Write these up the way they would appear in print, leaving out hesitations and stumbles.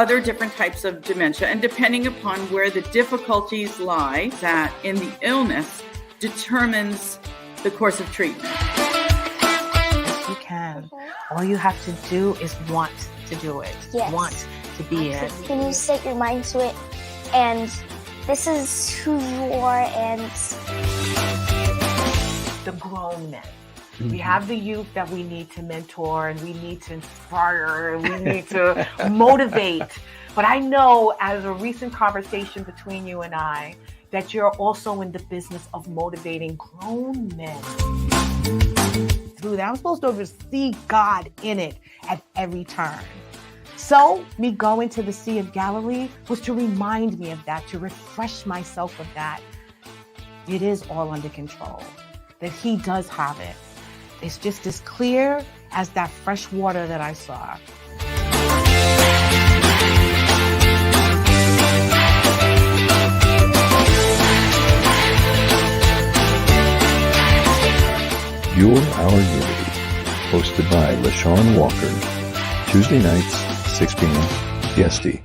other different types of dementia, and depending upon where the difficulties lie, that in the illness determines the course of treatment. You can. All you have to do is want to do it. Yes. Want to be it. When you set your mind to it, and this is who you are, and the grown men. We have the youth that we need to mentor, and we need to inspire, and we need to motivate. But I know, as a recent conversation between you and I, that you're also in the business of motivating grown men. Through that, I'm supposed to see God in it at every turn. So me going to the Sea of Galilee was to remind me of that, to refresh myself of that. It is all under control, that He does have it. It's just as clear as that fresh water that I saw. You're Our Unity, hosted by LaShawn Walker, Tuesday nights, 6 p.m. PST.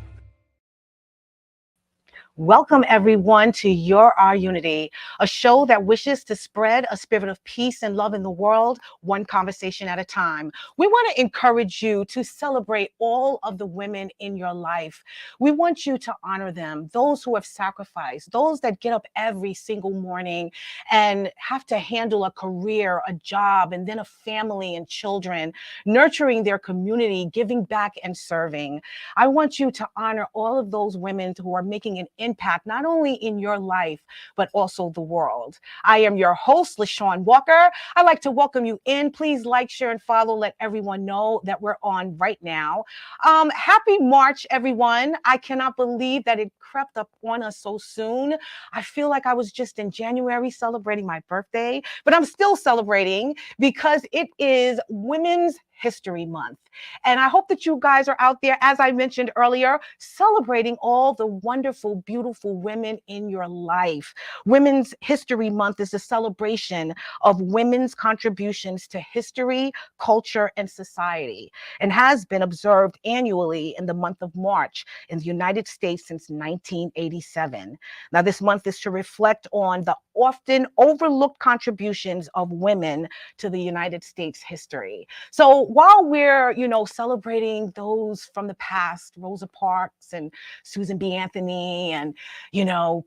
Welcome, everyone, to You're Our Unity, a show that wishes to spread a spirit of peace and love in the world, one conversation at a time. We want to encourage you to celebrate all of the women in your life. We want you to honor them, those who have sacrificed, those that get up every single morning and have to handle a career, a job, and then a family and children, nurturing their community, giving back and serving. I want you to honor all of those women who are making an impact, not only in your life, but also the world. I am your host, LaShawn Walker. I'd like to welcome you in. Please like, share, and follow. Let everyone know that we're on right now. Happy March, everyone. I cannot believe that it crept up on us so soon. I feel like I was just in January celebrating my birthday, but I'm still celebrating because it is Women's History Month. And I hope that you guys are out there, as I mentioned earlier, celebrating all the wonderful, beautiful women in your life. Women's History Month is a celebration of women's contributions to history, culture, and society, and has been observed annually in the month of March in the United States since 1987. Now, this month is to reflect on the often overlooked contributions of women to the United States history. So while we're, celebrating those from the past, Rosa Parks and Susan B. Anthony, and,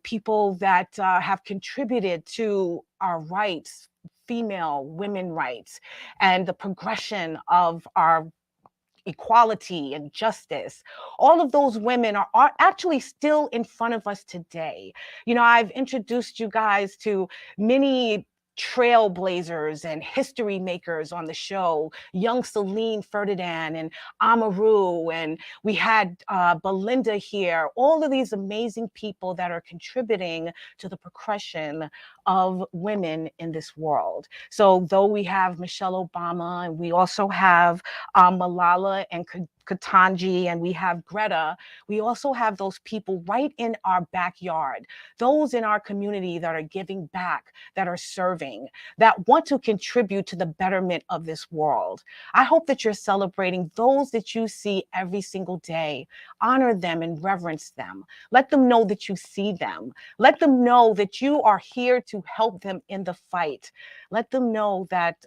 people that have contributed to our rights, female women rights, and the progression of our equality and justice, all of those women are actually still in front of us today. I've introduced you guys to many trailblazers and history makers on the show, young Celine Ferdinand and Amaru, and we had Belinda here, all of these amazing people that are contributing to the progression of women in this world. So though we have Michelle Obama, and we also have Malala and Ketanji, and we have Greta, we also have those people right in our backyard, those in our community that are giving back, that are serving, that want to contribute to the betterment of this world. I hope that you're celebrating those that you see every single day. Honor them and reverence them. Let them know that you see them. Let them know that you are here to help them in the fight. Let them know that,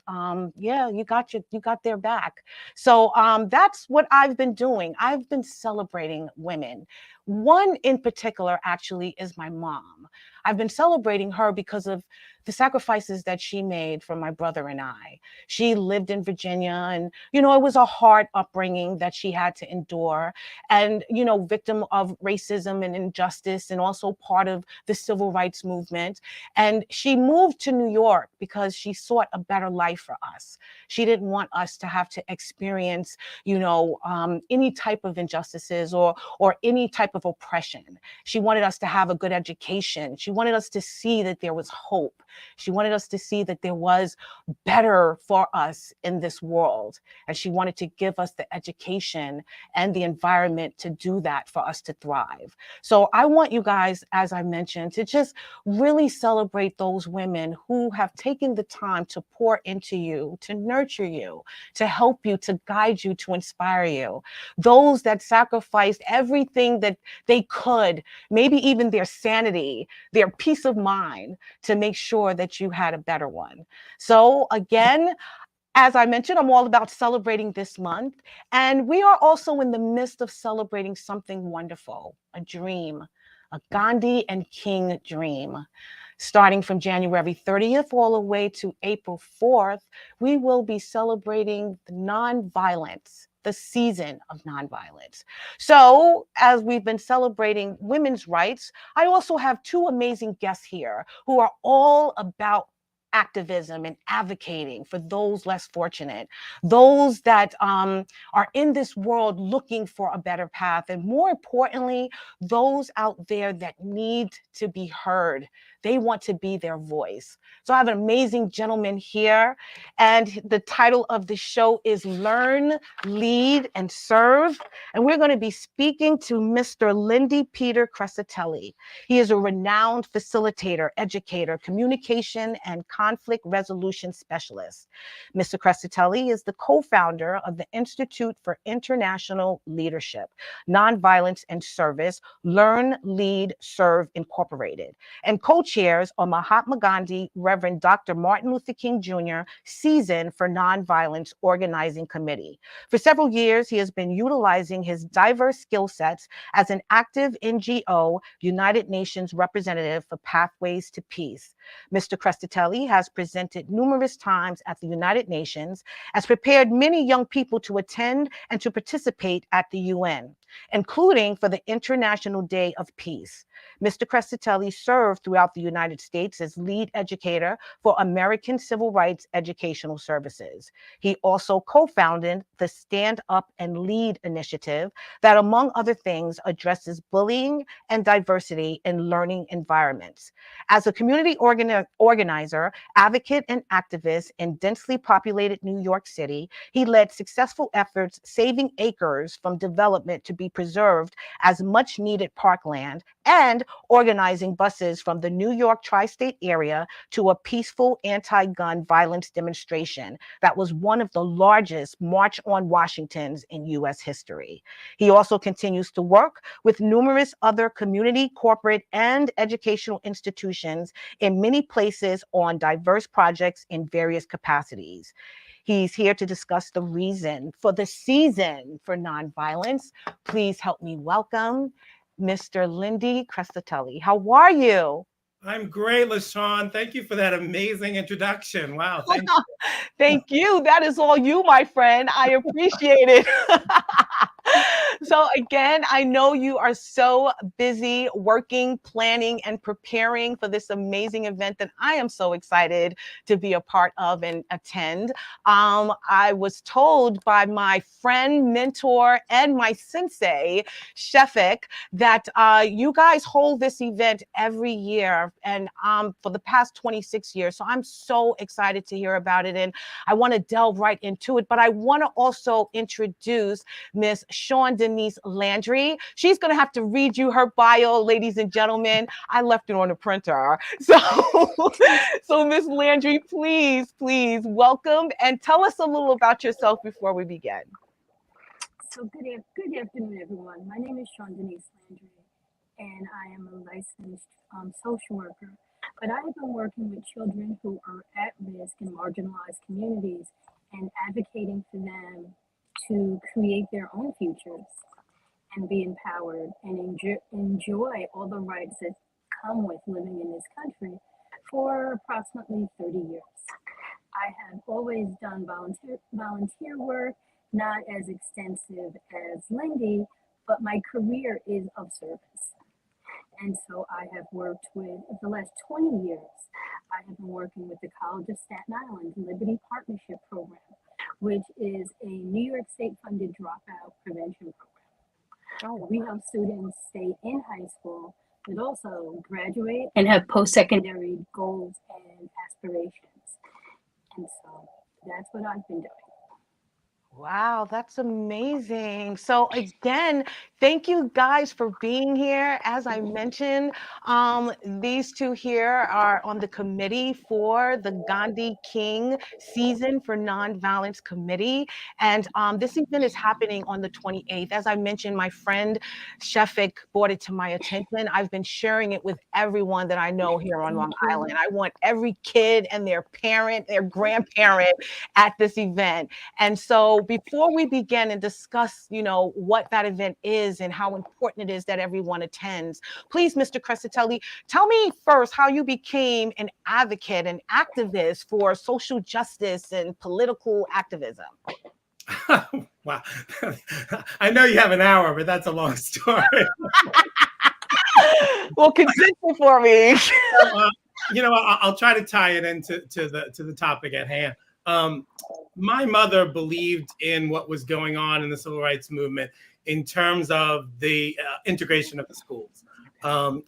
you got their back. So that's what I've been doing. I've been celebrating women. One in particular actually is my mom. I've been celebrating her because of the sacrifices that she made for my brother and I. She lived in Virginia, and, it was a hard upbringing that she had to endure, and, victim of racism and injustice, and also part of the civil rights movement. And she moved to New York because she sought a better life for us. She didn't want us to have to experience, any type of injustices or any type type of oppression. She wanted us to have a good education. She wanted us to see that there was hope. She wanted us to see that there was better for us in this world. And she wanted to give us the education and the environment to do that for us to thrive. So I want you guys, as I mentioned, to just really celebrate those women who have taken the time to pour into you, to nurture you, to help you, to guide you, to inspire you. Those that sacrificed everything that they could, maybe even their sanity, their peace of mind, to make sure that you had a better one. So again, as I mentioned, I'm all about celebrating this month. And we are also in the midst of celebrating something wonderful, a dream, a Gandhi and King dream. Starting from January 30th all the way to April 4th, we will be celebrating the nonviolence, the season of nonviolence. So as we've been celebrating women's rights, I also have two amazing guests here who are all about activism and advocating for those less fortunate, those that are in this world looking for a better path, and more importantly, those out there that need to be heard. They want to be their voice. So I have an amazing gentleman here, and the title of the show is Learn, Lead, and Serve. And we're going to be speaking to Mr. Lindy Peter Crescitelli. He is a renowned facilitator, educator, communication, and conflict resolution specialist. Mr. Crescitelli is the co-founder of the Institute for International Leadership, Nonviolence and Service, Learn, Lead, Serve Incorporated, and co-chairs are Mahatma Gandhi, Reverend Dr. Martin Luther King Jr. Season for Nonviolence Organizing Committee. For several years, he has been utilizing his diverse skill sets as an active NGO United Nations representative for Pathways to Peace. Mr. Crescitelli has presented numerous times at the United Nations, has prepared many young people to attend and to participate at the UN, including for the International Day of Peace. Mr. Crescitelli served throughout the United States as lead educator for American Civil Rights Educational Services. He also co-founded the Stand Up and Lead initiative that, among other things, addresses bullying and diversity in learning environments. As a community organizer, advocate, and activist in densely populated New York City, he led successful efforts saving acres from development to be preserved as much needed parkland, and organizing buses from the New York tri-state area to a peaceful anti-gun violence demonstration that was one of the largest March on Washingtons in U.S. history. He also continues to work with numerous other community, corporate, and educational institutions in many places on diverse projects in various capacities. He's here to discuss the reason for the season for nonviolence. Please help me welcome Mr. Lindy Crescitelli. How are you? I'm great, LaShawn. Thank you for that amazing introduction. Wow, thank you. Thank you. That is all you, my friend. I appreciate it. So again, I know you are so busy working, planning, and preparing for this amazing event that I am so excited to be a part of and attend. I was told by my friend, mentor, and my sensei, Shefik, that you guys hold this event every year and for the past 26 years. So I'm so excited to hear about it. And I want to delve right into it, but I want to also introduce Miss Sean Denise Landry. She's going to have to read you her bio, ladies and gentlemen. I left it on the printer. So Miss Landry, please welcome and tell us a little about yourself before we begin. So good afternoon, everyone. My name is Sean Denise Landry, and I am a licensed social worker. But I have been working with children who are at risk in marginalized communities and advocating for them to create their own futures and be empowered and enjoy all the rights that come with living in this country for approximately 30 years. I have always done volunteer work, not as extensive as Lindy, but my career is of service. And so I have worked with, the last 20 years, I have been working with the College of Staten Island Liberty Partnership Program, which is a New York State funded dropout prevention program. Oh, We help students stay in high school, but also graduate and have post-secondary goals and aspirations. And so that's what I've been doing. wow, that's amazing. So again, thank you guys for being here. As I mentioned, these two here are on the committee for the Gandhi-King Season for Nonviolence Committee. And this event is happening on the 28th. As I mentioned, my friend Shefik brought it to my attention. I've been sharing it with everyone that I know here on Long Island. I want every kid and their parent, their grandparent at this event. And so before we begin and discuss, what that event is and how important it is that everyone attends, please, Mr. Crescitelli, tell me first how you became an advocate, an activist for social justice and political activism. Wow. I know you have an hour, but that's a long story. Well, condense it for me. I'll try to tie it into the topic at hand. My mother believed in what was going on in the civil rights movement in terms of the integration of the schools.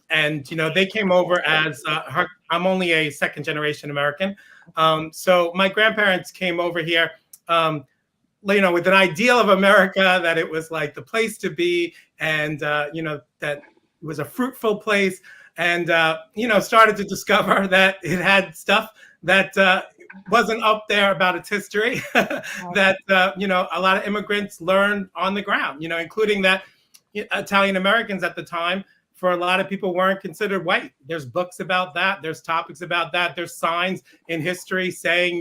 And they came over as I'm only a second generation American. So my grandparents came over here, with an ideal of America, that it was like the place to be, and that it was a fruitful place, and started to discover that it had stuff that wasn't up there about its history that a lot of immigrants learned on the ground, including that Italian Americans at the time, for a lot of people, weren't considered white. There's books about that. There's topics about that. There's signs in history saying,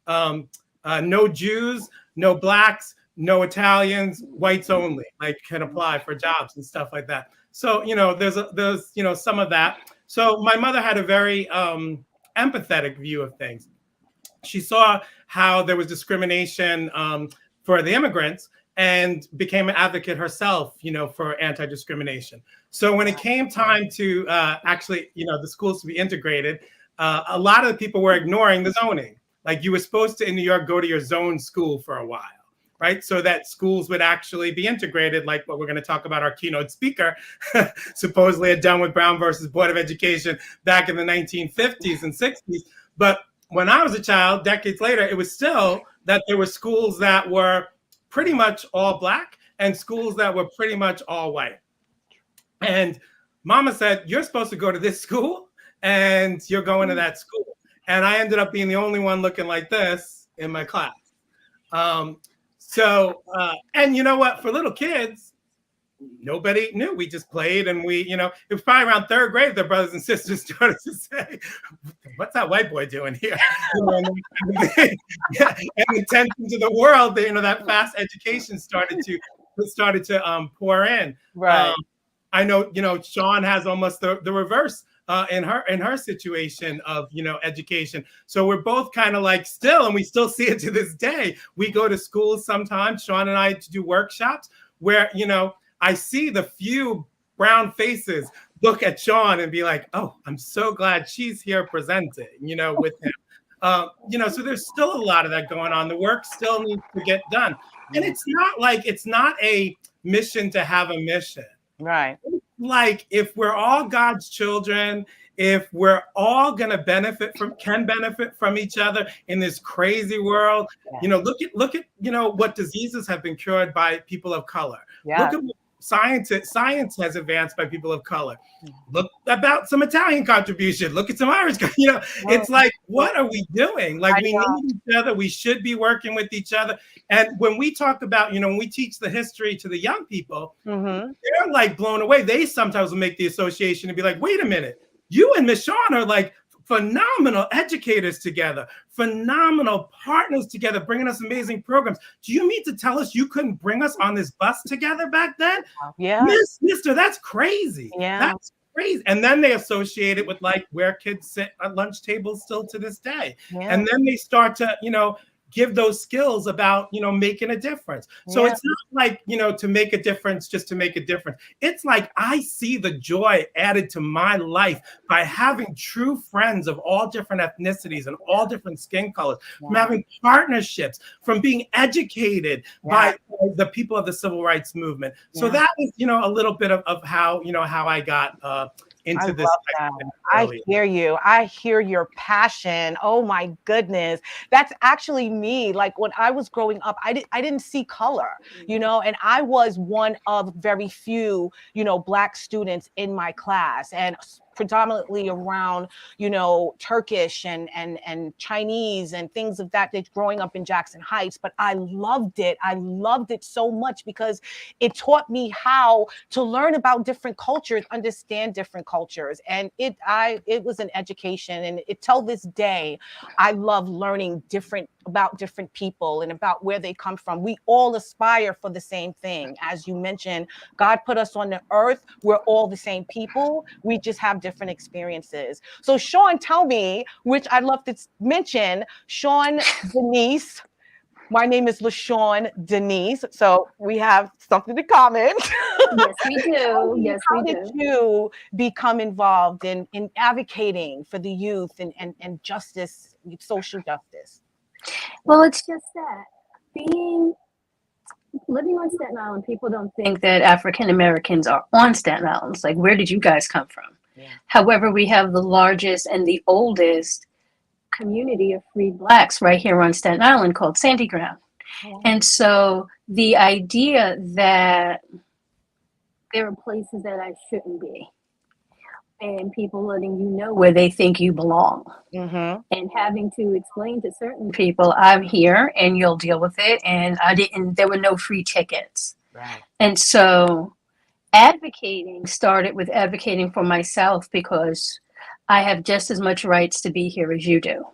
no Jews, no blacks, no Italians, whites only, like, can apply for jobs and stuff like that. So, there's some of that. So my mother had a very empathetic view of things. She saw how there was discrimination for the immigrants, and became an advocate herself, for anti-discrimination. So when it came time to actually, the schools to be integrated, a lot of the people were ignoring the zoning. Like, you were supposed to, in New York, go to your zone school for a while, right? So that schools would actually be integrated, like what we're going to talk about, our keynote speaker, supposedly had done with Brown versus Board of Education back in the 1950s and 60s. But when I was a child, decades later, it was still that there were schools that were pretty much all black and schools that were pretty much all white. And Mama said, you're supposed to go to this school, and you're going to that school. And I ended up being the only one looking like this in my class. And you know what? For little kids, nobody knew. We just played, and it was probably around third grade their brothers and sisters started to say, what's that white boy doing here? And attention to the world, that fast education started to pour in. Right. I know, Sean has almost the reverse in her situation of, education. So we're both kind of like still, and we still see it to this day. We go to schools sometimes, Sean and I, to do workshops where, I see the few brown faces look at Sean and be like, oh, I'm so glad she's here presenting, with him. So there's still a lot of that going on. The work still needs to get done. And it's not a mission to have a mission. Right. Like, if we're all God's children, if we're all going to benefit from each other in this crazy world, look at what diseases have been cured by people of color. Yeah. Look at what science has advanced by people of color. Look about some Italian contribution. Look at some Irish. It's like, what are we doing? Like, we need each other. We should be working with each other. And when we talk about, when we teach the history to the young people, they're like blown away. They sometimes will make the association and be like, wait a minute, you and Miss Shawn are like phenomenal educators together, phenomenal partners together, bringing us amazing programs. Do you mean to tell us you couldn't bring us on this bus together back then? Yeah. Mister, that's crazy. Yeah. That's crazy. And then they associate it with like where kids sit at lunch tables still to this day. Yeah. And then they start to, give those skills about, making a difference. So it's not like, to make a difference just to make a difference. It's like I see the joy added to my life by having true friends of all different ethnicities and all different skin colors, from having partnerships, from being educated by the people of the civil rights movement. So that is, a little bit of how, how I got into this. I hear you. I hear your passion. Oh my goodness. That's actually me. Like when I was growing up, I didn't see color, and I was one of very few, Black students in my class, and predominantly around, Turkish and Chinese and things of that growing up in Jackson Heights. But I loved it. I loved it so much because it taught me how to learn about different cultures, understand different cultures. And it was an education. And till this day, I love learning about different people and about where they come from. We all aspire for the same thing. As you mentioned, God put us on the earth. We're all the same people. We just have different experiences. So Sean, tell me, which I'd love to mention, Sean Denise. My name is LaShawn Denise. So we have something to comment. Yes, we do. Yes, How did you become involved in advocating for the youth and justice, social justice? Well, it's just that living on Staten Island, people don't think that African Americans are on Staten Island. It's like, where did you guys come from? Yeah. However, we have the largest and the oldest community of free Blacks right here on Staten Island called Sandy Ground. Oh. And so the idea that there are places that I shouldn't be, and people letting you know where they think you belong, and having to explain to certain people, I'm here and you'll deal with it. And there were no free tickets. Right. And so advocating started with advocating for myself, because I have just as much rights to be here as you do.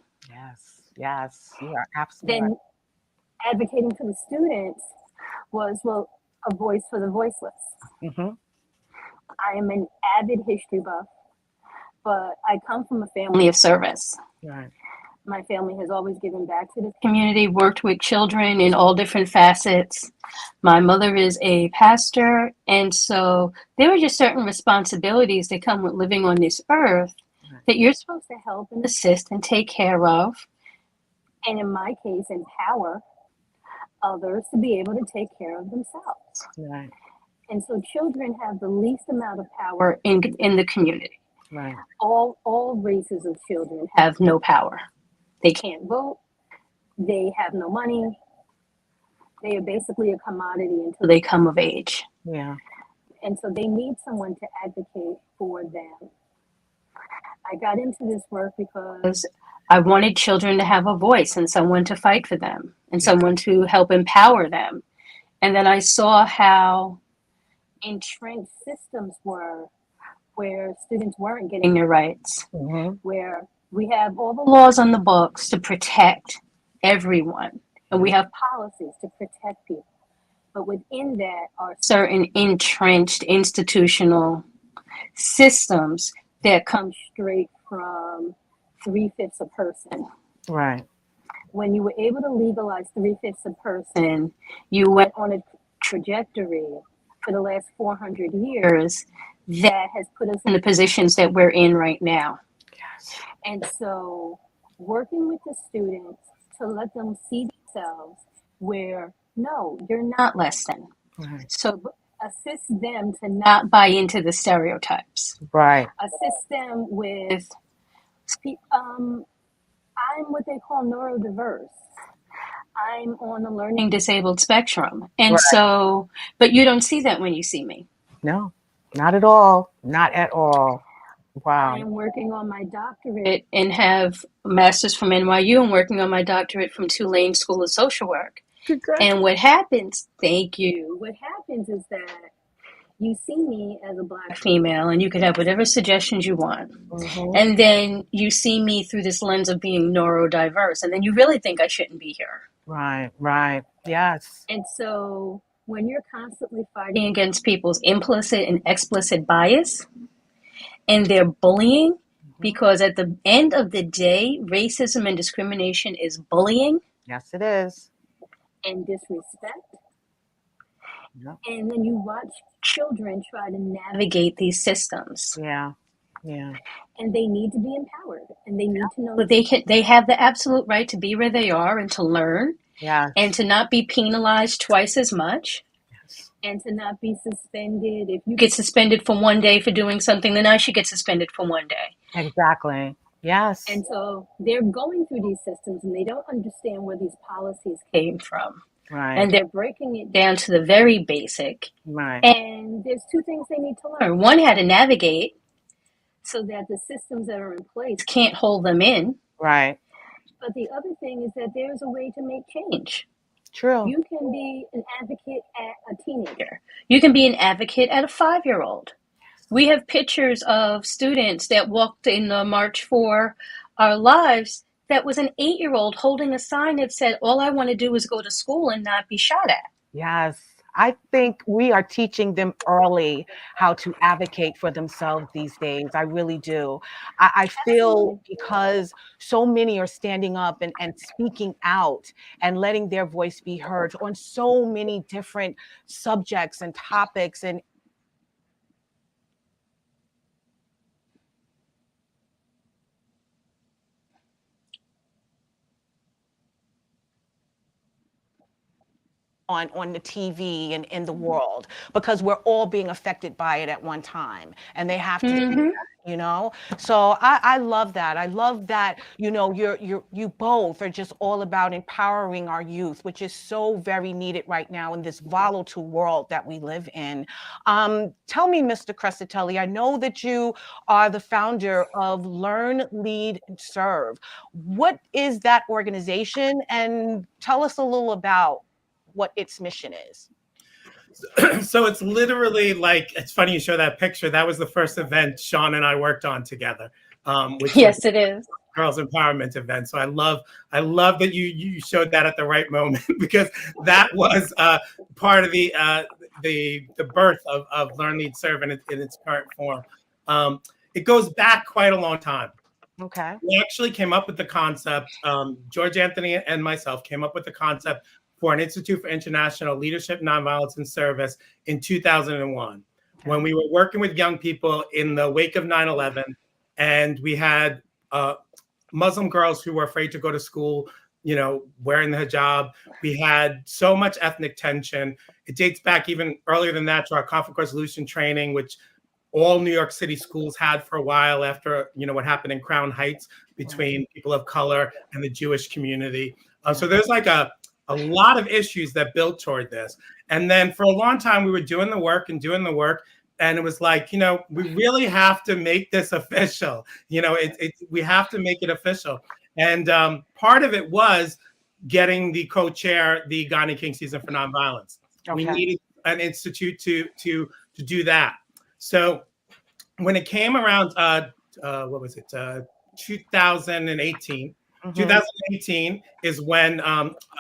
Yes, you are absolutely Then right. Advocating for the students was, a voice for the voiceless. I am an avid history buff, but I come from a family of service. Right. My family has always given back to the community, worked with children in all different facets. My mother is a pastor, and so there were just certain responsibilities that come with living on this earth that you're supposed to help and assist and take care of, and in my case, empower others to be able to take care of themselves. Right. And so children have the least amount of power in the community. Right. All races of children have no power. They can't vote. They have no money. They are basically a commodity until they come of age. Yeah. And so they need someone to advocate for them. I got into this work because I wanted children to have a voice and someone to fight for them and someone to help empower them. And then I saw how entrenched systems were, where students weren't getting their rights, where we have all the laws on the books to protect everyone, and we have policies to protect people. But within that are certain entrenched institutional systems that come straight from 3/5 a person. Right. When you were able to legalize 3/5 a person, you went on a trajectory for the last 400 years that has put us in the positions that we're in right now. Yes. And so working with the students to let them see themselves where, no, you're not less than. Right. So assist them to not buy into the stereotypes. Right. Assist them with, I'm what they call neurodiverse. I'm on the learning disabled spectrum. And so, but you don't see that when you see me. No, not at all. Not at all. Wow. I am working on my doctorate and have a master's from NYU and working on my doctorate from Tulane School of Social Work. And what happens, thank you, what happens is that you see me as a Black female and you can have whatever suggestions you want. And then you see me through this lens of being neurodiverse. And then you really think I shouldn't be here. Right. Yes. And so when you're constantly fighting against people's implicit and explicit bias and their bullying, because at the end of the day, racism and discrimination is bullying. Yes, it is. and disrespect. Yeah. And then you watch children try to navigate these systems. Yeah. Yeah. And they need to be empowered, and they need to know that they have the absolute right to be where they are and to learn, Yes. and to not be penalized twice as much, Yes. and to not be suspended. If you get suspended for one day for doing something, then I should get suspended for one day. Exactly. Yes. And so they're going through these systems and they don't understand where these policies came from. Right. And they're breaking it down to the very basic. Right. And there's two things they need to learn. One, how to navigate so that the systems that are in place can't hold them in. Right. But the other thing is that there's a way to make change. True. You can be an advocate at a teenager. You can be an advocate at a 5-year-old. We have pictures of students that walked in the March for Our Lives that was an 8-year-old holding a sign that said, all I want to do is go to school and not be shot at. Yes. I think we are teaching them early how to advocate for themselves these days. I really do. I feel because so many are standing up and speaking out and letting their voice be heard on so many different subjects and topics and on the TV and in the world, because we're all being affected by it at one time, and they have to see that, you know. So I love that. I love that, you know, you both are just all about empowering our youth, which is so very needed right now in this volatile world that we live in. Tell me, Mr. Crescitelli, I know that you are the founder of Learn, Lead, and Serve. What is that organization? And tell us a little about what its mission is. So it's literally like, it's funny you show that picture. That was the first event Sean and I worked on together. Which yes, it is. Girls Empowerment event. So I love that you showed that at the right moment, because that was part of the birth of Learn, Lead, Serve in its current form. It goes back quite a long time. Okay. We actually came up with the concept. George Anthony and myself came up with the concept for an Institute for International Leadership, Nonviolence, and Service in 2001, when we were working with young people in the wake of 9/11, and we had Muslim girls who were afraid to go to school, you know, wearing the hijab. We had so much ethnic tension. It dates back even earlier than that to our conflict resolution training, which all New York City schools had for a while after, you know, what happened in Crown Heights between people of color and the Jewish community. So there's like a lot of issues that built toward this. And then for a long time, we were doing the work. And it was like, you know, we really have to make this official. You know, we have to make it official. And part of it was getting the co-chair the Gandhi-King Season for Nonviolence. Okay. We needed an institute to do that. So when it came around, 2018, 2018 is when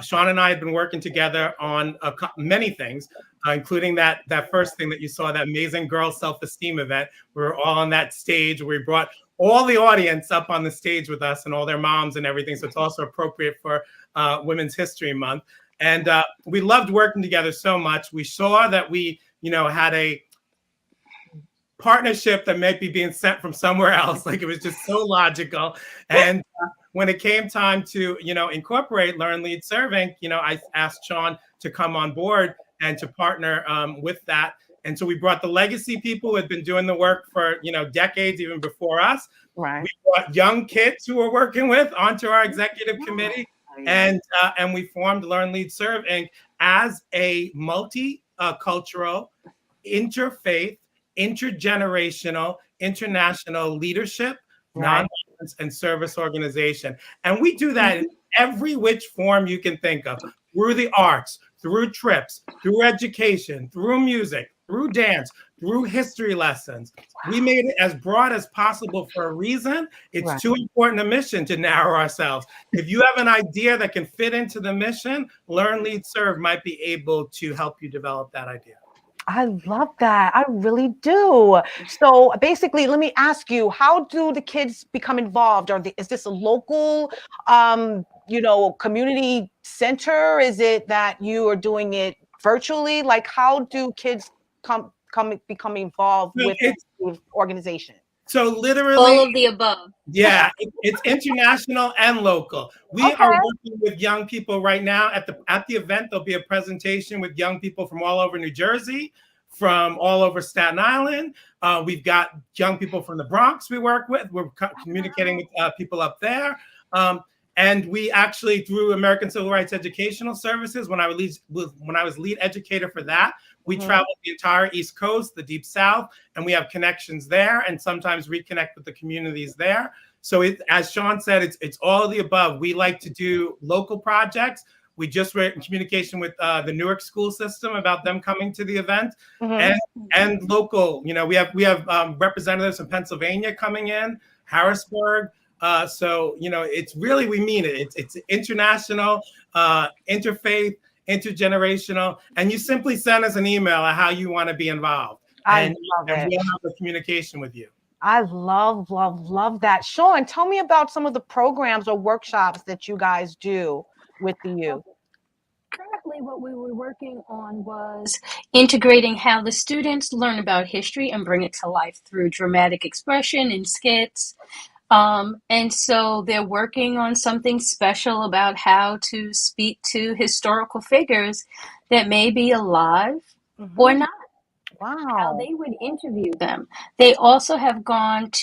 Sean and I had been working together on many things, including that first thing that you saw, that amazing girl self-esteem event. We were all on that stage. We brought all the audience up on the stage with us and all their moms and everything. So it's also appropriate for Women's History Month. And we loved working together so much. We saw that we, you know, had a partnership that might be being sent from somewhere else. Like, it was just so logical. And when it came time to, you know, incorporate Learn, Lead, Serving, you know, I asked Sean to come on board and to partner with that. And so we brought the legacy people who had been doing the work for, you know, decades, even before us. Right. We brought young kids who we're working with onto our executive committee. And we formed Learn, Lead, Serve Inc. as a multicultural, interfaith, intergenerational, international leadership, nonviolence, and service organization. And we do that in every which form you can think of, through the arts, through trips, through education, through music, through dance, through history lessons. We made it as broad as possible for a reason. It's too important a mission to narrow ourselves. If you have an idea that can fit into the mission, Learn, Lead, Serve might be able to help you develop that idea. I love that. I really do. So basically, let me ask you, how do the kids become involved? Is this a local community center? Is it that you are doing it virtually? Like, how do kids become involved So with the organization? So All literally, of the above. yeah, it's international and local. We Okay. are working with young people right now at the event. There'll be a presentation with young people from all over New Jersey, from all over Staten Island. We've got young people from the Bronx we work with. We're communicating with people up there. And we actually, through American Civil Rights Educational Services, when I was lead educator for that, we traveled the entire East Coast, the Deep South, and we have connections there, and sometimes reconnect with the communities there. So, as Sean said, it's all of the above. We like to do local projects. We just were in communication with the Newark school system about them coming to the event, and local. We have representatives from Pennsylvania coming in, Harrisburg. So it's really, we mean it. It's international, interfaith, intergenerational, and you simply send us an email at how you want to be involved. I love it. We'll have a communication with you. I love that. Sean, tell me about some of the programs or workshops that you guys do with the youth. Currently, what we were working on was integrating how the students learn about history and bring it to life through dramatic expression and skits. And so they're working on something special about how to speak to historical figures that may be alive or not. Wow. How they would interview them. They also have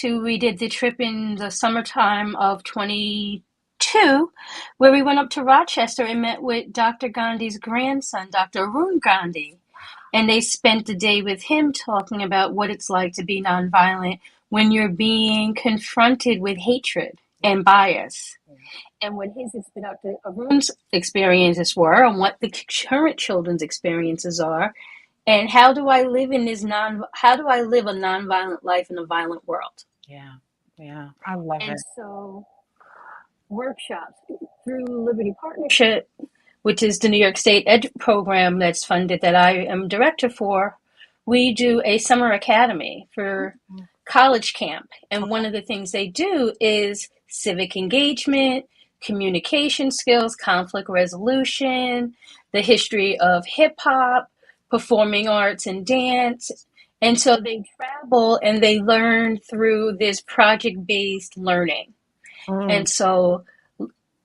we did the trip in the summertime of 22, where we went up to Rochester and met with Dr. Gandhi's grandson, Dr. Arun Gandhi. And they spent the day with him talking about what it's like to be nonviolent when you're being confronted with hatred and bias, and what Dr. Arun's experiences were, and what the current children's experiences are, and how do I live a nonviolent life in a violent world? Yeah, I love it. And so workshops through Liberty Partnership, which is the New York State program that's funded, that I am director for. We do a summer academy for college camp. And one of the things they do is civic engagement, communication skills, conflict resolution, the history of hip hop, performing arts and dance. And so they travel and they learn through this project-based learning. And so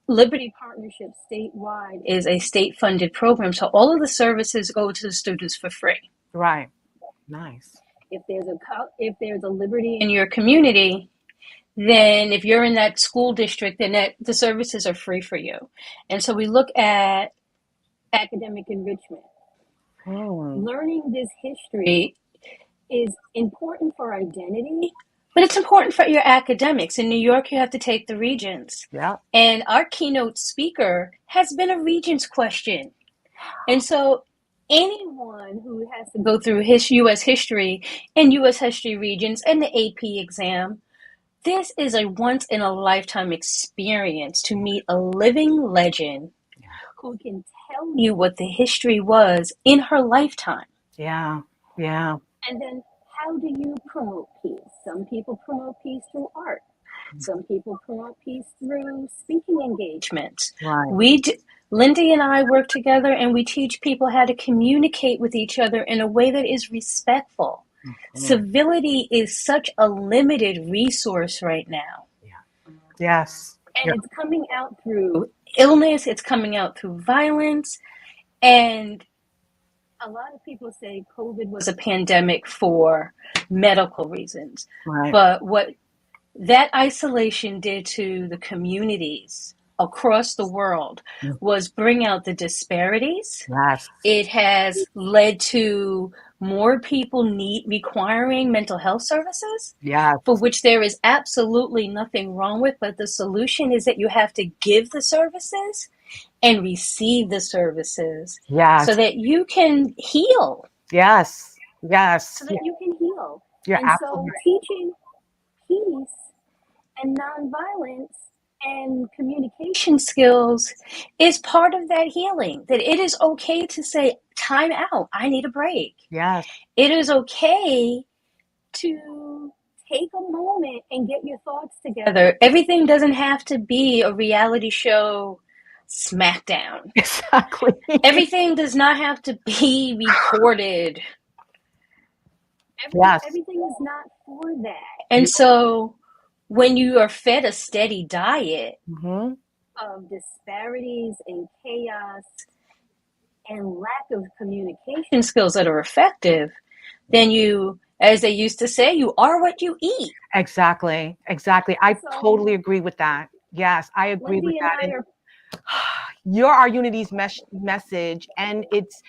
Liberty Partnership statewide is a state-funded program. So all of the services go to the students for free. Right. Nice. If there's a Liberty In your community, then if you're in that school district, then the services are free for you. And so we look at academic enrichment. Mm. Learning this history is important for identity, but it's important for your academics. In New York, you have to take the Regents. Yeah. And our keynote speaker has been a Regents question. And so anyone who has to go through U.S. history and U.S. history Regents and the AP exam, this is a once-in-a-lifetime experience to meet a living legend who can tell you what the history was in her lifetime. Yeah. And then how do you promote peace? Some people promote peace through art. Some people promote peace through speaking engagements. Right. Lindy and I work together and we teach people how to communicate with each other in a way that is respectful. Civility is such a limited resource right now. Yes. And it's coming out through illness, it's coming out through violence. And a lot of people say COVID was a pandemic for medical reasons. Right. But what that isolation did to the communities across the world was bring out the disparities. Yes. It has led to more people requiring mental health services, for which there is absolutely nothing wrong with, but the solution is that you have to give the services and receive the services so that you can heal. Yes. So that you can heal. You're absolutely so teaching peace and nonviolence and communication skills is part of that healing. That it is okay to say, time out, I need a break. Yes. It is okay to take a moment and get your thoughts together. Everything doesn't have to be a reality show smackdown. Exactly. Everything does not have to be reported. Yes. Everything is not for that. And so when you are fed a steady diet Mm-hmm. Of disparities and chaos and lack of communication skills that are effective, then you, as they used to say, you are what you eat. Exactly. Exactly. I So, totally agree with that. Yes, I agree with Lindy and that. I are You're our Unity's message, and its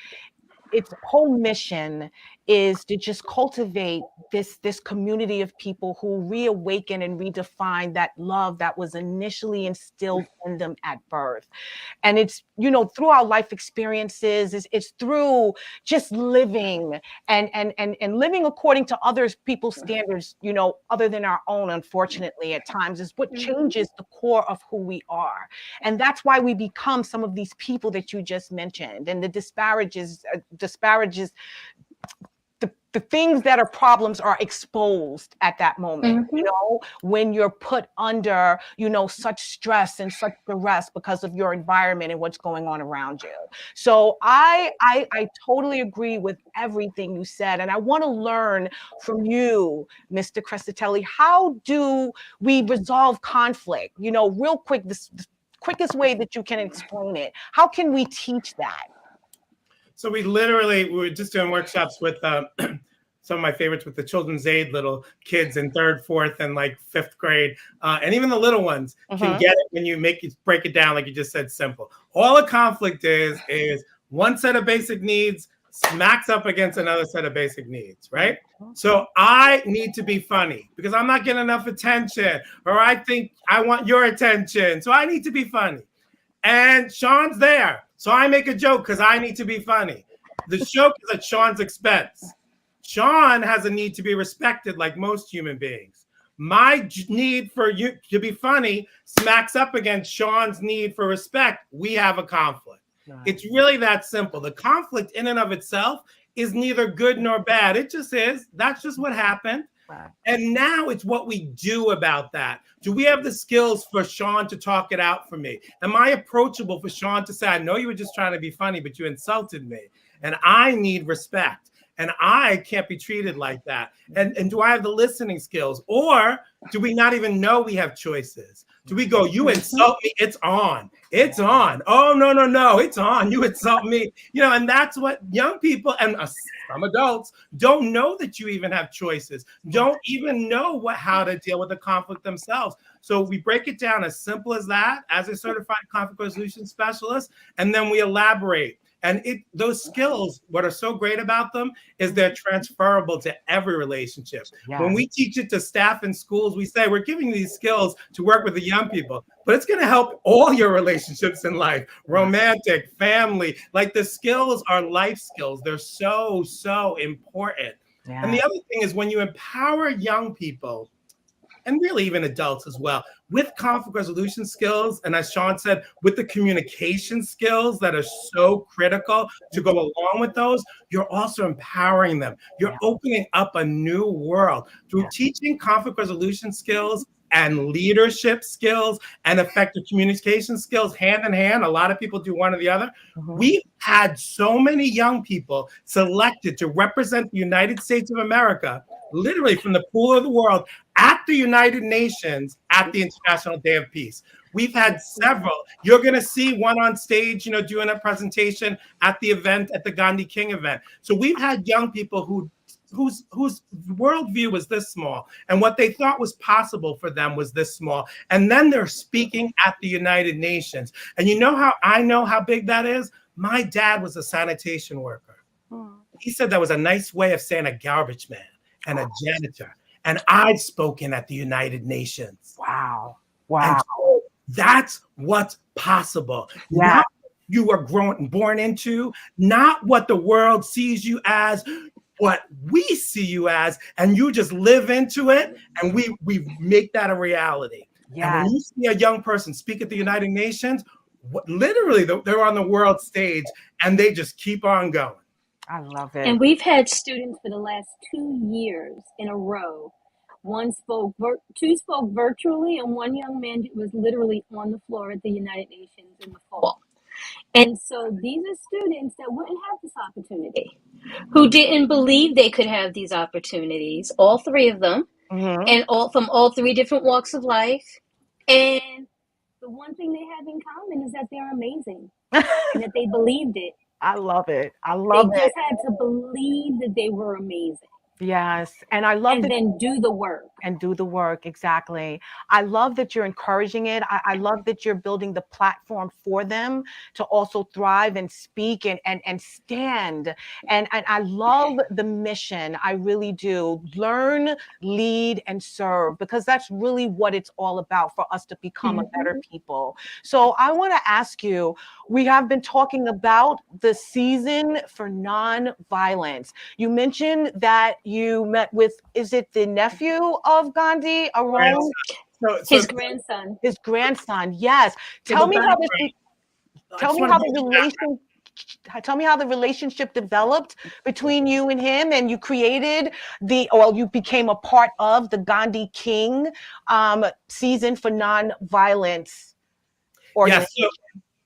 whole mission is to just cultivate this community of people who reawaken and redefine that love that was initially instilled in them at birth. And it's, through our life experiences, it's through just living and living according to others people's standards, other than our own, unfortunately, at times, is what changes the core of who we are. And that's why we become some of these people that you just mentioned. And the disparages the things that are problems are exposed at that moment, when you're put under, such stress and such duress because of your environment and what's going on around you. So I totally agree with everything you said. And I want to learn from you, Mr. Crescitelli, how do we resolve conflict? Real quick, the quickest way that you can explain it. How can we teach that? So we were just doing workshops with some of my favorites with the children's aid little kids in 3rd, 4th, and like 5th grade. And even the little ones can get it when you break it down, like you just said, simple. All a conflict is one set of basic needs smacks up against another set of basic needs, right? So I need to be funny because I'm not getting enough attention, or I think I want your attention. So I need to be funny. And Sean's there. So I make a joke because I need to be funny. The joke is at Sean's expense. Sean has a need to be respected like most human beings. My need for you to be funny smacks up against Sean's need for respect. We have a conflict. Nice. It's really that simple. The conflict in and of itself is neither good nor bad. It just is. That's just what happened. And now it's what we do about that. Do we have the skills for Sean to talk it out for me? Am I approachable for Sean to say, I know you were just trying to be funny, but you insulted me. And I need respect. And I can't be treated like that. And do I have the listening skills? Or do we not even know we have choices? Do we go, you insult me, it's on. It's on. Oh, no, it's on. You insult me. And that's what young people and some adults don't know, that you even have choices, don't even know how to deal with the conflict themselves. So we break it down as simple as that, as a certified conflict resolution specialist, and then we elaborate. And those skills, what are so great about them is they're transferable to every relationship. Yes. When we teach it to staff in schools, we say we're giving these skills to work with the young people, but it's going to help all your relationships in life, romantic, family. Like, the skills are life skills. They're so, so important. Yeah. And the other thing is, when you empower young people, and really even adults as well, with conflict resolution skills, and as Sean said, with the communication skills that are so critical to go along with those, you're also empowering them. You're opening up a new world. Through teaching conflict resolution skills and leadership skills and effective communication skills hand in hand, a lot of people do one or the other. We've had so many young people selected to represent the United States of America, literally from the pool of the world, at the United Nations at the International Day of Peace. We've had several. You're going to see one on stage, doing a presentation at the event, at the Gandhi-King event. So we've had young people whose worldview was this small, and what they thought was possible for them was this small. And then they're speaking at the United Nations. And you know how I know how big that is? My dad was a sanitation worker. He said that was a nice way of saying a garbage man and a janitor. And I've spoken at the United Nations. Wow. And so that's what's possible. Yeah. Not what you are born into, not what the world sees you as, what we see you as, and you just live into it, and we make that a reality. Yeah. And when you see a young person speak at the United Nations, literally they're on the world stage, and they just keep on going. I love it. And we've had students for the last 2 years in a row Two spoke virtually, and one young man was literally on the floor at the United Nations in the fall. And so these are students that wouldn't have this opportunity, who didn't believe they could have these opportunities, all three of them, and all from all three different walks of life. And the one thing they have in common is that they're amazing and that they believed it. I love it. I love They it. just had to believe that they were amazing. Yes. And I love And that. then do the work. And do the work. Exactly. I love that you're encouraging it. I love that you're building the platform for them to also thrive and speak and stand. And I love the mission. I really do. Learn, lead, and serve, because that's really what it's all about for us to become a better people. So I want to ask you, we have been talking about the season for nonviolence. You mentioned that you met with, is it the nephew of Gandhi, Arun? His grandson. His grandson, yes. Tell me how the relationship developed between you and him, and you created you became a part of the Gandhi-King season for nonviolence organization.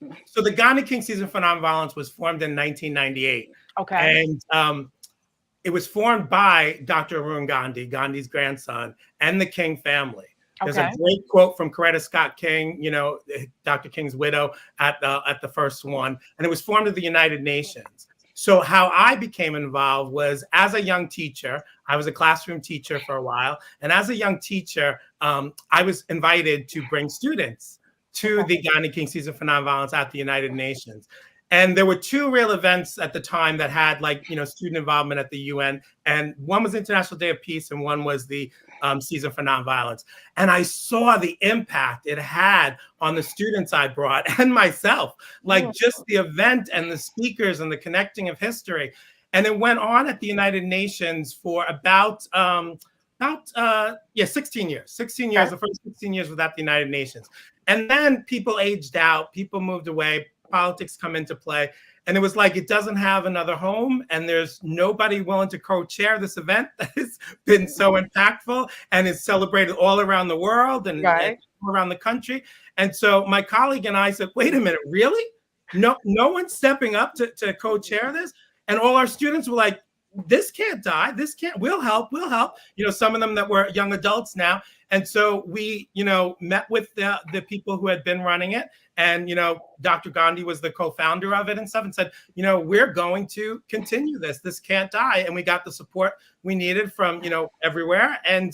Yes. So the Gandhi-King season for nonviolence was formed in 1998. Okay. And it was formed by Dr. Arun Gandhi, Gandhi's grandson, and the King family. There's a great quote from Coretta Scott King, Dr. King's widow, at the first one, and it was formed at the United Nations. So how I became involved was as a young teacher. I was a classroom teacher for a while, and as a young teacher, I was invited to bring students to the Gandhi-King season for nonviolence at the United Nations. And there were two real events at the time that had student involvement at the UN. And one was International Day of Peace, and one was the season for nonviolence. And I saw the impact it had on the students I brought and myself, just the event and the speakers and the connecting of history. And it went on at the United Nations for about 16 years. 16 years, the first 16 years was at the United Nations. And then people aged out, people moved away, politics come into play. And it was like, it doesn't have another home, and there's nobody willing to co-chair this event that has been so impactful and is celebrated all around the world and all around the country. And so my colleague and I said, wait a minute, really? No one's stepping up to co-chair this? And all our students were like, this can't die. We'll help. Some of them that were young adults now. And so we, met with the people who had been running it. And, Dr. Gandhi was the co-founder of it and stuff, and said, we're going to continue this. This can't die. And we got the support we needed from, everywhere. And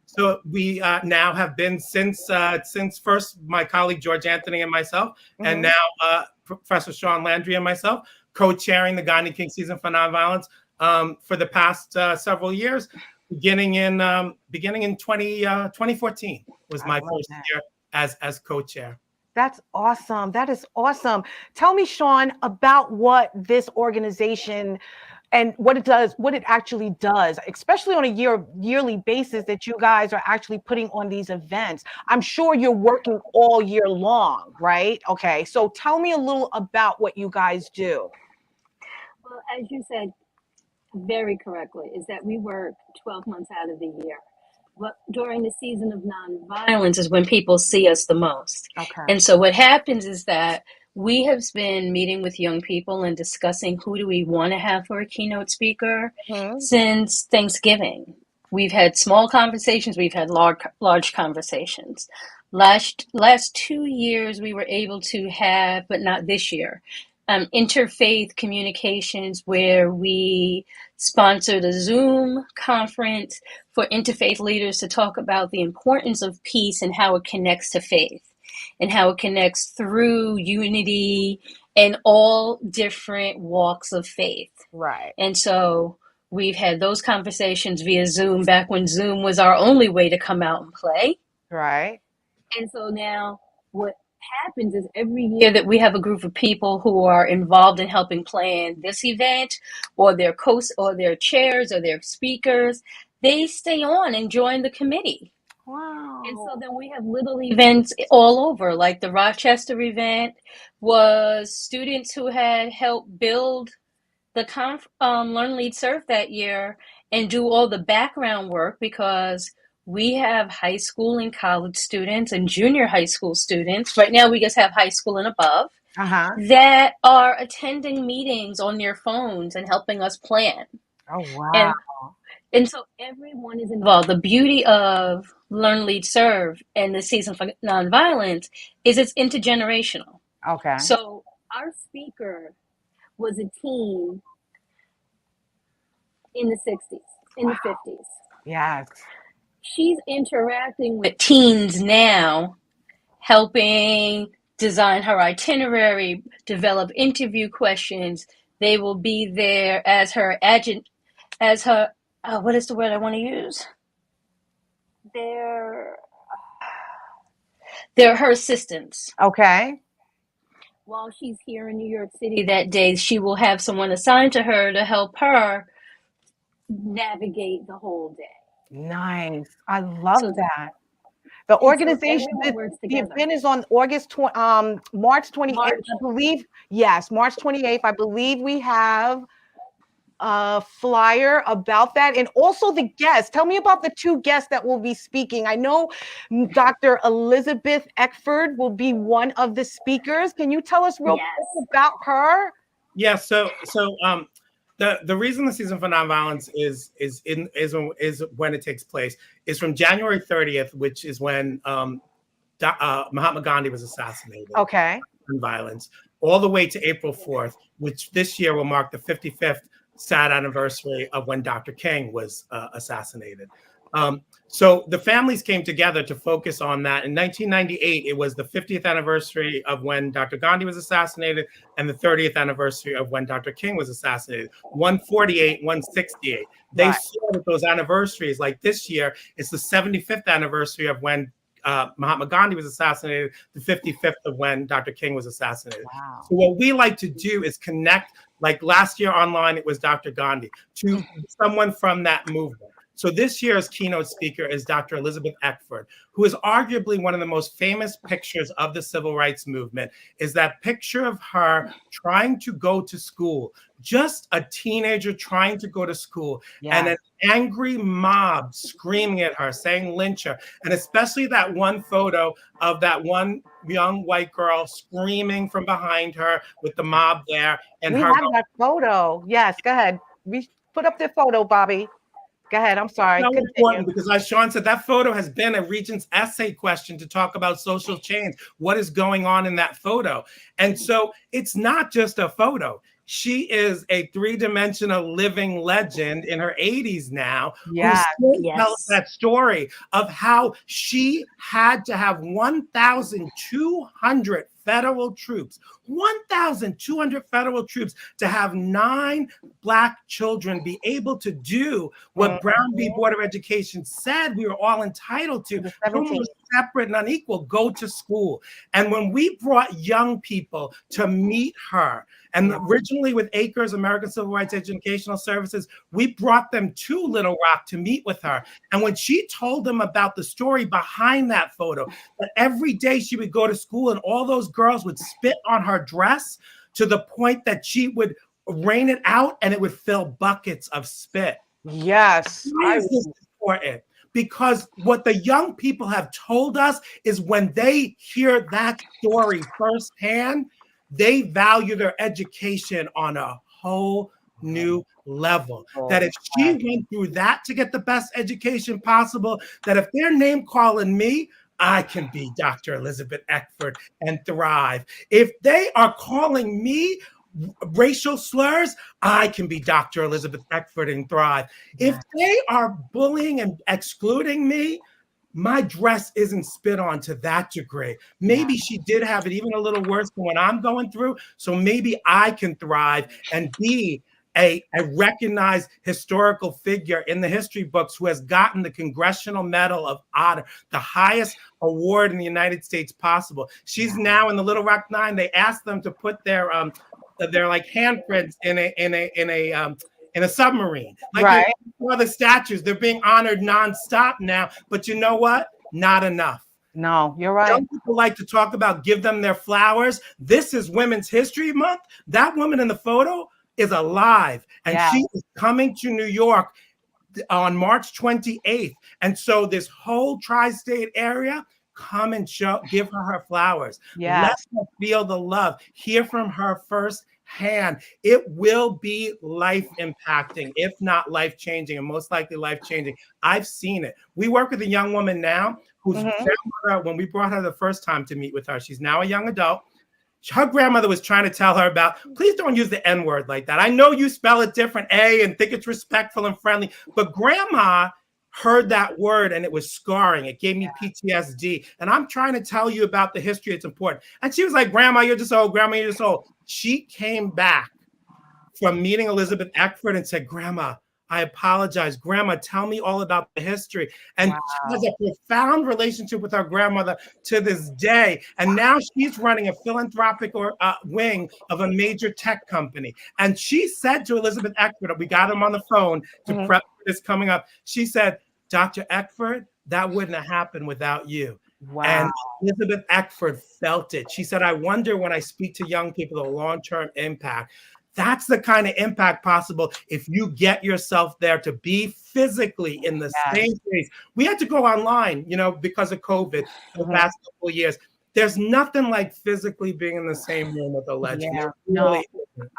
so we now have been since first my colleague George Anthony and myself, and now Professor Sean Landry and myself, co-chairing the Gandhi-King season for nonviolence for the past several years, beginning in 2014 was my first year as co-chair. That's awesome. That is awesome. Tell me, Sean, about what this organization and what it actually does, especially on a yearly basis that you guys are actually putting on these events. I'm sure you're working all year long, right? Okay. So tell me a little about what you guys do. Well, as you said very correctly, is that we work 12 months out of the year. But during the season of nonviolence is when people see us the most. Okay. And so what happens is that we have been meeting with young people and discussing who do we want to have for a keynote speaker since Thanksgiving. We've had small conversations. We've had large conversations. Last 2 years, we were able to have, but not this year, interfaith communications where we sponsored a Zoom conference for interfaith leaders to talk about the importance of peace and how it connects to faith and how it connects through unity and all different walks of faith. Right. And so we've had those conversations via Zoom back when Zoom was our only way to come out and play. Right. And so now what happens is every year that we have a group of people who are involved in helping plan this event, or their or their chairs or their speakers, they stay on and join the committee. Wow. And so then we have little events all over, like the Rochester event was students who had helped build the Learn, Lead, Serve that year and do all the background work, because we have high school and college students and junior high school students. Right now, we just have high school and above that are attending meetings on their phones and helping us plan. Oh, wow. And so everyone is involved. The beauty of Learn, Lead, Serve and the Season for Nonviolence is it's intergenerational. Okay. So our speaker was a teen in the 60s, in the 50s. Yes. She's interacting with teens now, helping design her itinerary, develop interview questions. They will be there as her what is the word I want to use? They're her assistants. Okay. While she's here in New York City that day, she will have someone assigned to her to help her navigate the whole day. Nice. I love that. The organization, the event is on March 28th, I believe. Yes, March 28th. I believe we have a flyer about that, and also the guests. Tell me about the two guests that will be speaking. I know Dr. Elizabeth Eckford will be one of the speakers. Can you tell us real quick about her? Yeah. So the reason the Season for Nonviolence is when it takes place is from January 30th, which is when Mahatma Gandhi was assassinated. Okay. Violence, all the way to April 4th, which this year will mark the 55th sad anniversary of when Dr. King was assassinated. So the families came together to focus on that. In 1998, it was the 50th anniversary of when Dr. Gandhi was assassinated and the 30th anniversary of when Dr. King was assassinated. 148, 168. They saw that those anniversaries, like this year, it's the 75th anniversary of when Mahatma Gandhi was assassinated, the 55th of when Dr. King was assassinated. Wow. So what we like to do is connect, like last year online, it was Dr. Gandhi, to someone from that movement. So this year's keynote speaker is Dr. Elizabeth Eckford, who is arguably one of the most famous pictures of the civil rights movement, is that picture of her trying to go to school, just a teenager trying to go to school, and an angry mob screaming at her, saying lynch her, and especially that one photo of that one young white girl screaming from behind her with the mob there. And we have that photo. Yes, go ahead. We put up the photo, Bobby. Go ahead. I'm sorry. It's so important because, as Sean said, that photo has been a Regent's essay question to talk about social change. What is going on in that photo? And so it's not just a photo. She is a three-dimensional living legend in her 80s now. Yes. Who still tells that story of how she had to have 1,200 federal troops, 1,200 federal troops to have 9 Black children be able to do what Brown v. Board of Education said we were all entitled to, separate and unequal, go to school. And when we brought young people to meet her, and originally with ACRES, American Civil Rights Educational Services, we brought them to Little Rock to meet with her. And when she told them about the story behind that photo, that every day she would go to school and all those girls would spit on her dress to the point that she would rain it out and it would fill buckets of spit. Yes. Why is this important? Because what the young people have told us is when they hear that story firsthand, they value their education on a whole new level. That if she went through that to get the best education possible, that if they're name calling me, I can be Dr. Elizabeth Eckford and thrive. If they are calling me racial slurs, I can be Dr. Elizabeth Eckford and thrive. If they are bullying and excluding me, my dress isn't spit on to that degree. Maybe she did have it even a little worse than what I'm going through. So maybe I can thrive and be a recognized historical figure in the history books who has gotten the Congressional Medal of Honor, the highest award in the United States possible. She's now in the Little Rock Nine. They asked them to put their like handprints in a submarine. Like other statues, they're being honored nonstop now. But you know what? Not enough. No, you're right. Some people like to talk about give them their flowers. This is Women's History Month. That woman in the photo is alive, and she is coming to New York on March 28th. And so this whole tri-state area, come and give her flowers. Yes. Let her feel the love. Hear from her firsthand. It will be life impacting, if not life changing, and most likely life changing. I've seen it. We work with a young woman now whose grandmother, when we brought her the first time to meet with her, she's now a young adult. Her grandmother was trying to tell her about, please don't use the N-word like that. I know you spell it different, A, and think it's respectful and friendly, but grandma heard that word and it was scarring. It gave me PTSD. And I'm trying to tell you about the history. It's important. And she was like, Grandma, you're just old. Grandma, you're just old. She came back from meeting Elizabeth Eckford and said, Grandma, I apologize. Grandma, tell me all about the history. And she has a profound relationship with her grandmother to this day. And now she's running a philanthropic wing of a major tech company. And she said to Elizabeth Eckford, we got him on the phone to prep for this coming up. She said, Dr. Eckford, that wouldn't have happened without you. Wow. And Elizabeth Eckford felt it. She said, I wonder when I speak to young people, the long-term impact. That's the kind of impact possible if you get yourself there to be physically in the same place. We had to go online, because of COVID for the past couple of years. There's nothing like physically being in the same room with a legend. Yeah, really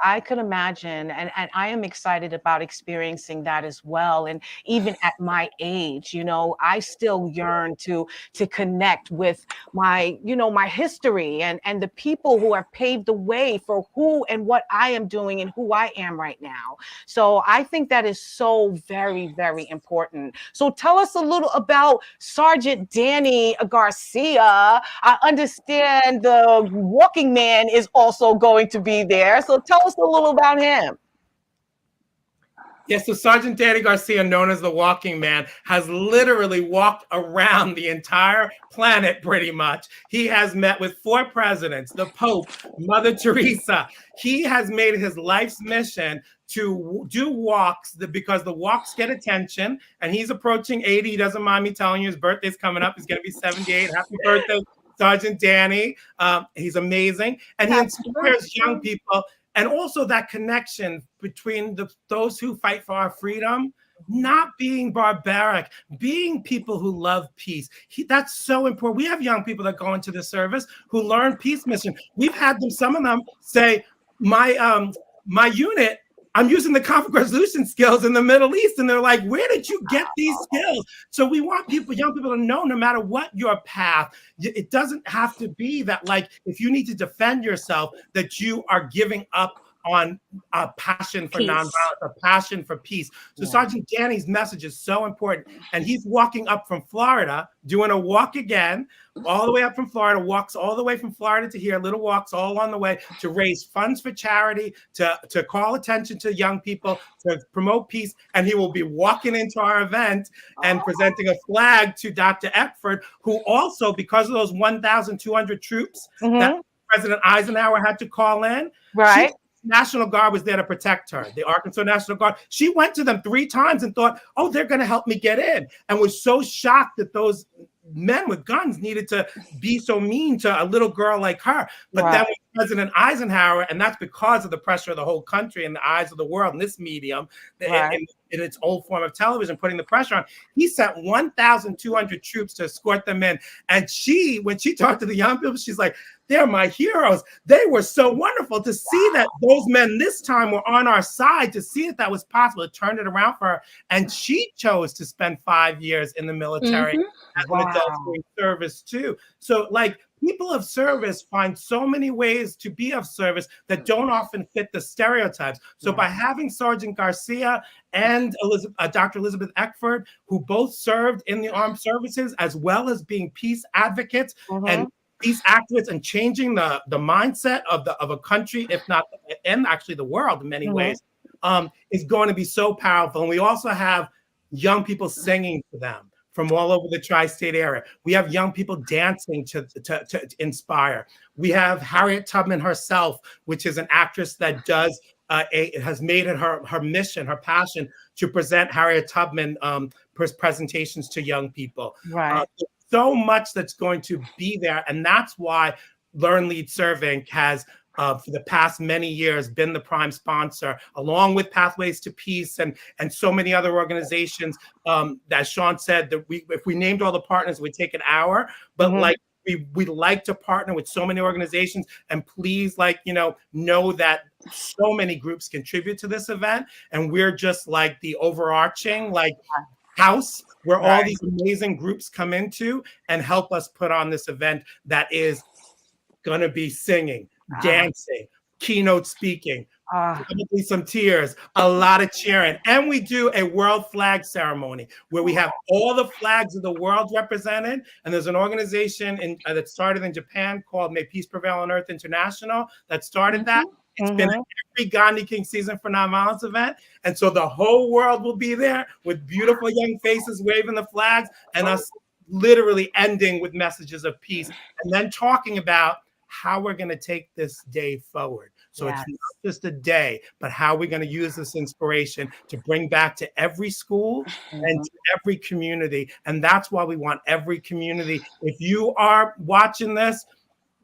I could imagine. And I am excited about experiencing that as well. And even at my age, I still yearn to connect with my, my history and the people who have paved the way for who and what I am doing and who I am right now. So I think that is so very, very important. So tell us a little about Sergeant Danny Garcia. I understand the walking man is also going to be there. So tell us a little about him. Yes, so Sergeant Danny Garcia, known as the Walking Man, has literally walked around the entire planet pretty much. He has met with 4 presidents, the Pope, Mother Teresa. He has made it his life's mission to do walks because the walks get attention, and he's approaching 80. He doesn't mind me telling you his birthday's coming up. He's going to be 78. Happy birthday, Sergeant Danny. He's amazing. And he inspires young people. And also that connection between those who fight for our freedom, not being barbaric, being people who love peace. That's so important. We have young people that go into the service who learn peace mission. We've had some of them say, my unit, I'm using the conflict resolution skills in the Middle East. And they're like, where did you get these skills? So we want young people to know, no matter what your path, it doesn't have to be that, like, if you need to defend yourself, that you are giving up on a passion for nonviolence, a passion for peace. So Sergeant Danny's message is so important. And he's walking up from Florida, doing a walk again, all the way up from Florida, walks all the way from Florida to here, little walks all on the way to raise funds for charity, to call attention to young people, to promote peace. And he will be walking into our event and presenting a flag to Dr. Eckford, who also, because of those 1,200 troops that President Eisenhower had to call in, National Guard was there to protect her, the Arkansas National Guard. She went to them 3 times and thought, oh, they're going to help me get in, and was so shocked that those men with guns needed to be so mean to a little girl like her. But then President Eisenhower, and that's because of the pressure of the whole country and the eyes of the world in this medium, in its old form of television, putting the pressure on, he sent 1,200 troops to escort them in. And when she talked to the young people, she's like, they're my heroes. They were so wonderful to see that those men this time were on our side, to see that was possible. It turned it around for her. And she chose to spend 5 years in the military as an adult doing service too. So, like, people of service find so many ways to be of service that don't often fit the stereotypes. So by having Sergeant Garcia and Dr. Elizabeth Eckford, who both served in the armed services, as well as being peace advocates and peace activists, and changing the mindset of a country, if not, and actually the world in many ways, is going to be so powerful. And we also have young people singing to them from all over the tri-state area. We have young people dancing to inspire. We have Harriet Tubman herself, which is an actress that has made it her mission, her passion, to present Harriet Tubman presentations to young people. So much that's going to be there. And that's why Learn, Lead, Serving has for the past many years been the prime sponsor, along with Pathways to Peace and so many other organizations. That Sean said that if we named all the partners, it would take an hour. But like we like to partner with so many organizations, and please, know that so many groups contribute to this event, and we're just like the overarching house where all these amazing groups come into and help us put on this event that is going to be singing, dancing, keynote speaking, probably some tears, a lot of cheering. And we do a world flag ceremony where we have all the flags of the world represented. And there's an organization that started in Japan called May Peace Prevail on Earth International that started that. It's been every Gandhi-King season for nonviolence event. And so the whole world will be there with beautiful young faces waving the flags, and us literally ending with messages of peace, and then talking about how we're going to take this day forward. So it's not just a day, but how we're going to use this inspiration to bring back to every school and to every community. And that's why we want every community. If you are watching this,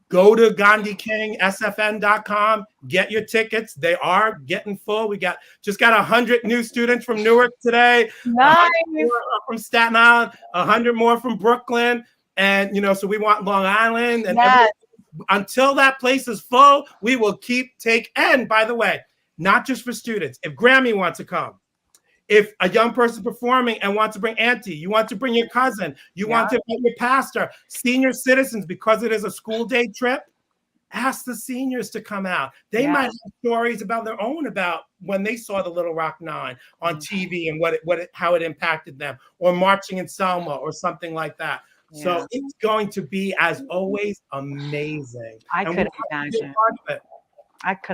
go to GandhiKingSFN.com, get your tickets. They are getting full. We just got 100 new students from Newark today. Nice. 100 more from Staten Island, 100 more from Brooklyn. And, so we want Long Island. And until that place is full, we will and by the way, not just for students. If Grammy wants to come, if a young person performing and wants to bring auntie, you want to bring your cousin, you want to bring your pastor, senior citizens, because it is a school day trip, ask the seniors to come out. They might have stories about their own, about when they saw the Little Rock Nine on TV and how it impacted them, or marching in Selma or something like that. So it's going to be, as always, amazing. I could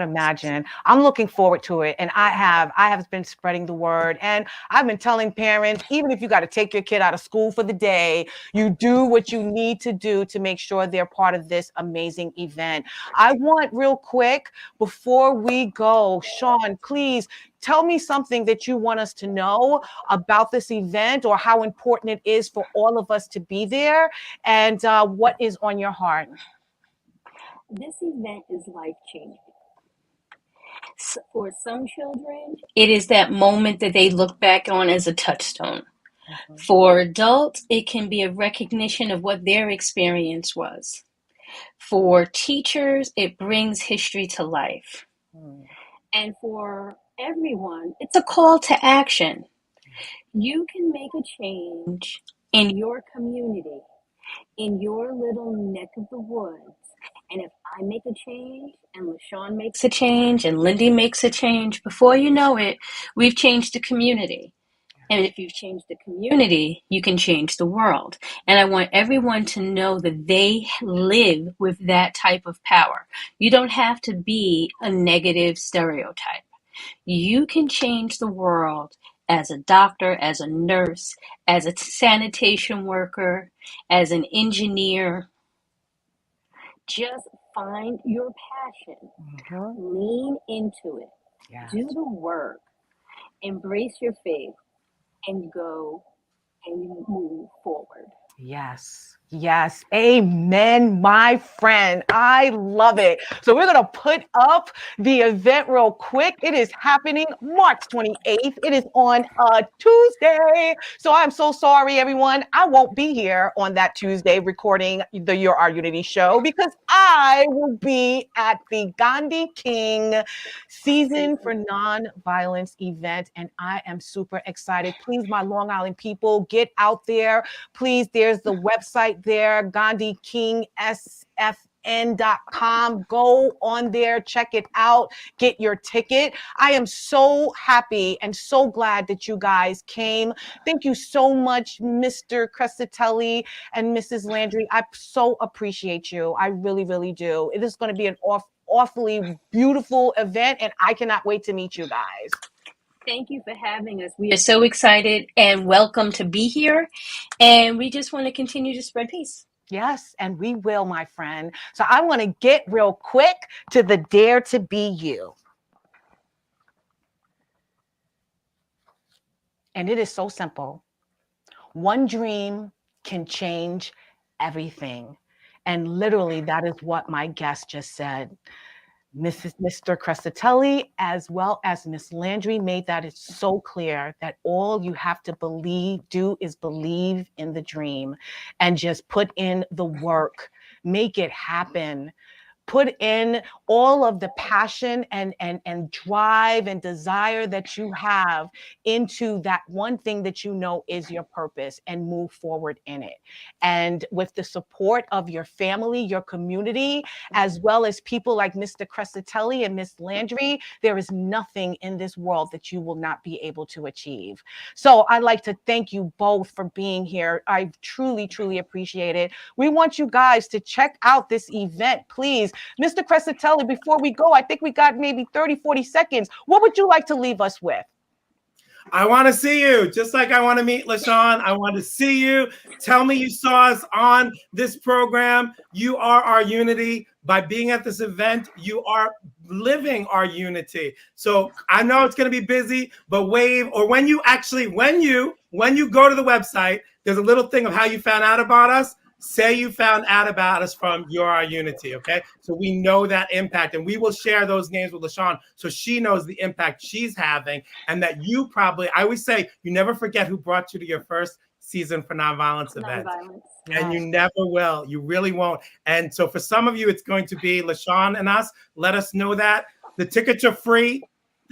imagine. I'm looking forward to it. And I have been spreading the word, and I've been telling parents, even if you got to take your kid out of school for the day, you do what you need to do to make sure they're part of this amazing event. I want, real quick, before we go, Sean, please tell me something that you want us to know about this event, or how important it is for all of us to be there, and what is on your heart. This event is life-changing. For some children, it is that moment that they look back on as a touchstone. For adults, it can be a recognition of what their experience was. For teachers, it brings history to life. And for everyone, it's a call to action. You can make a change in your community, in your little neck of the woods. And if I make a change, and LaShawn makes a change, and Lindy makes a change, before you know it, we've changed the community. And if you've changed the community, you can change the world. And I want everyone to know that they live with that type of power. You don't have to be a negative stereotype. You can change the world as a doctor, as a nurse, as a sanitation worker, as an engineer. Just find your passion, lean into it, do the work, embrace your faith, and go and move forward. Yes. Amen, my friend. I love it. So we're going to put up the event real quick. It is happening March 28th. It is on a Tuesday. So I'm so sorry, everyone. I won't be here on that Tuesday recording the Your Our Unity show, because I will be at the Gandhi-King Season for Nonviolence event, and I am super excited. Please, my Long Island people, get out there. Please, there's the website there, Gandhi-King.com. Go on there, check it out, get your ticket. I am so happy and so glad that you guys came. Thank you so much, Mr. Crescitelli and Mrs. Landry. I so appreciate you. I really, really do. It is going to be an awfully beautiful event, and I cannot wait to meet you guys. Thank you for having us. We are so excited and welcome to be here. And we just want to continue to spread peace. Yes, and we will, my friend. So I want to get real quick to the Dare to Be You. And it is so simple. One dream can change everything. And literally, that is what my guest just said. Mr. Crescitelli, as well as Miss Landry, made that it's so clear that all you have to do is believe in the dream and just put in the work, make it happen. Put in all of the passion and drive and desire that you have into that one thing that you know is your purpose, and move forward in it. And with the support of your family, your community, as well as people like Mr. Crescitelli and Miss Landry, there is nothing in this world that you will not be able to achieve. So I'd like to thank you both for being here. I truly, truly appreciate it. We want you guys to check out this event, please. Mr. Crescitelli, before we go, I think we got maybe 30, 40 seconds. What would you like to leave us with? I want to see you, just like I want to meet LaShawn. I want to see you. Tell me you saw us on this program. You are our unity. By being at this event, you are living our unity. So I know it's going to be busy, but wave, or when you go to the website, there's a little thing of how you found out about us. Say you found out about us from You're Our Unity, okay? So we know that impact, and we will share those names with LaShawn so she knows the impact she's having, and that you probably, I always say, you never forget who brought you to your first season for nonviolence event. And you never will. You really won't. And so for some of you, it's going to be LaShawn and us. Let us know that. The tickets are free,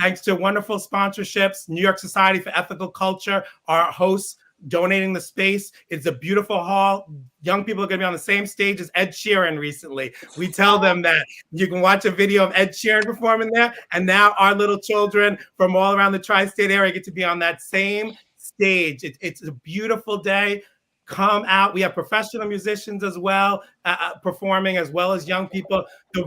thanks to wonderful sponsorships. New York Society for Ethical Culture, our hosts, donating the space. It's a beautiful hall. Young people are going to be on the same stage as Ed Sheeran recently. We tell them that you can watch a video of Ed Sheeran performing there, and now our little children from all around the tri-state area get to be on that same stage. It's a beautiful day. Come out. We have professional musicians as well performing, as well as young people. The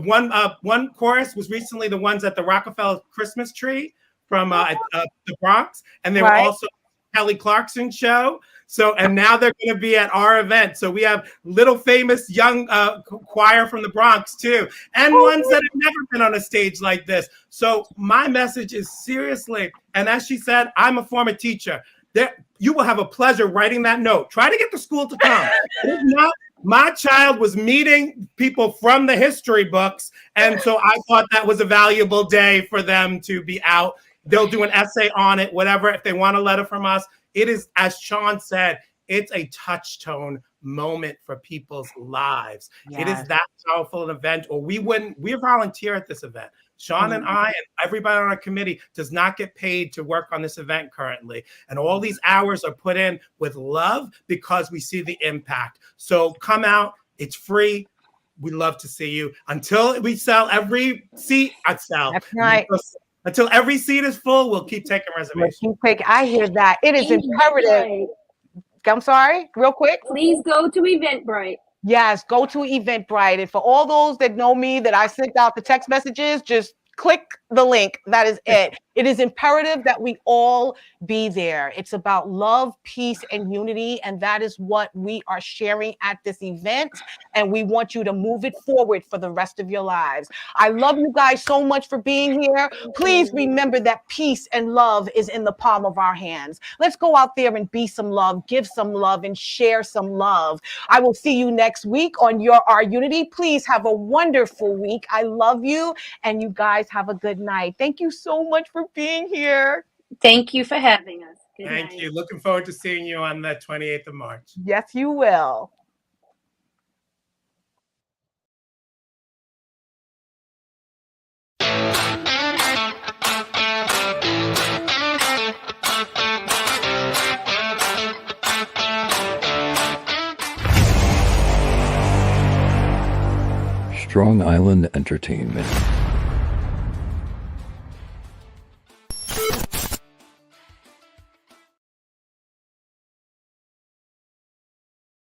one chorus was recently the ones at the Rockefeller Christmas tree from the Bronx, and they were also Kelly Clarkson show. So, and now they're going to be at our event. So we have little famous young choir from the Bronx too, and ones that have never been on a stage like this. So my message is seriously, and as she said, I'm a former teacher. You will have a pleasure writing that note. Try to get the school to come. If not, my child was meeting people from the history books, and so I thought that was a valuable day for them to be out. They'll do an essay on it, whatever. If they want a letter from us, it is, as Sean said, it's a touchstone moment for people's lives. Yes. It is that powerful an event, or we volunteer at this event. Sean and I and everybody on our committee does not get paid to work on this event currently. And all these hours are put in with love because we see the impact. So come out. It's free. We love to see you. Until we sell every seat, I sell. That's right. Until every seat is full, we'll keep taking reservations. I hear that. It is imperative. I'm sorry, real quick. Please go to Eventbrite. Yes, go to Eventbrite. And for all those that know me, that I sent out the text messages, just click the link. That is it. It is imperative that we all be there. It's about love, peace, and unity. And that is what we are sharing at this event. And we want you to move it forward for the rest of your lives. I love you guys so much for being here. Please remember that peace and love is in the palm of our hands. Let's go out there and be some love, give some love, and share some love. I will see you next week on Your Our Unity. Please have a wonderful week. I love you. And you guys have a good night. Thank you so much for being here. Thank you for having us. Good Thank night. you. Looking forward to seeing you on the 28th of March. Yes, you will. Strong Island Entertainment.